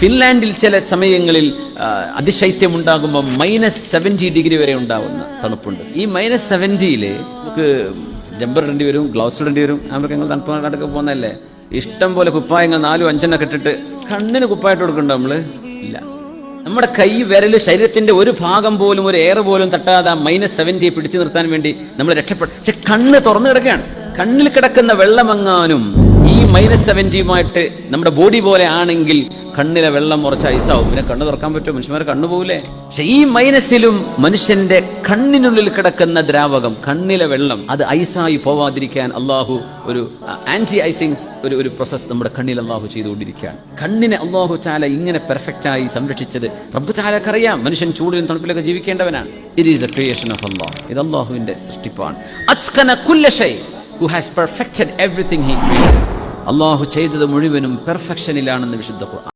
ഫിൻലാൻഡിൽ ചില സമയങ്ങളിൽ അതിശൈത്യമുണ്ടാകുമ്പോൾ -70 വരെ ഉണ്ടാവുന്ന തണുപ്പുണ്ട്. ഈ -70 നമുക്ക് ജമ്പർ ഇടേണ്ടി വരും, ഗ്ലൗസ് ഇടേണ്ടി വരും. നമുക്ക് ഞങ്ങൾ തണുപ്പ് നാടൊക്കെ പോകുന്നതല്ലേ, ഇഷ്ടം പോലെ കുപ്പായങ്ങൾ 4-5 ഇട്ടിട്ട് കണ്ണിന് കുപ്പായിട്ട് കൊടുക്കണ്ടോ നമ്മള്? ഇല്ല. നമ്മുടെ കൈ വിരല് ശരീരത്തിന്റെ ഒരു ഭാഗം പോലും, ഒരു എയർ പോലും തട്ടാതെ -70 പിടിച്ചു നിർത്താൻ വേണ്ടി നമ്മൾ രക്ഷപ്പെടും. പക്ഷെ കണ്ണ് തുറന്നു കിടക്കുകയാണ്. കണ്ണിൽ കിടക്കുന്ന വെള്ളമെങ്ങാനും ഈ -70 നമ്മുടെ ബോഡി പോലെ ആണെങ്കിൽ കണ്ണിലെ വെള്ളം കുറച്ച് ഐസാവും. പിന്നെ കണ്ണ് തുറക്കാൻ പറ്റുമോ? മനുഷ്യന്മാരെ കണ്ണു പോകില്ലേ? പക്ഷെ ഈ മൈനസിലും മനുഷ്യന്റെ കണ്ണിനുള്ളിൽ കിടക്കുന്ന ദ്രാവകം, കണ്ണിലെ വെള്ളം, അത് ഐസായി പോവാതിരിക്കാൻ അള്ളാഹു ഒരു ആന്റി ഐസിങ് ഒരു പ്രോസസ് നമ്മുടെ കണ്ണിൽ അള്ളാഹു ചെയ്തുകൊണ്ടിരിക്കുകയാണ്. കണ്ണിനെ അള്ളാഹു ചാല ഇങ്ങനെ പെർഫെക്റ്റായി സംരക്ഷിച്ചത് റബ്ബ് ചാലക്കറിയാം. മനുഷ്യൻ ചൂടിലും തണുപ്പിലൊക്കെ ജീവിക്കേണ്ടവനാണ്. It is a creation of Allah. ഇത് അള്ളാഹുവിന്റെ സൃഷ്ടിപ്പാണ്. അത്ഖന കുല്ല ഷൈ, who has perfected everything he created. അള്ളാഹു ചെയ്തത് മുഴുവനും പെർഫെക്ഷനിലാണെന്ന് വിശുദ്ധ ഖുർആൻ.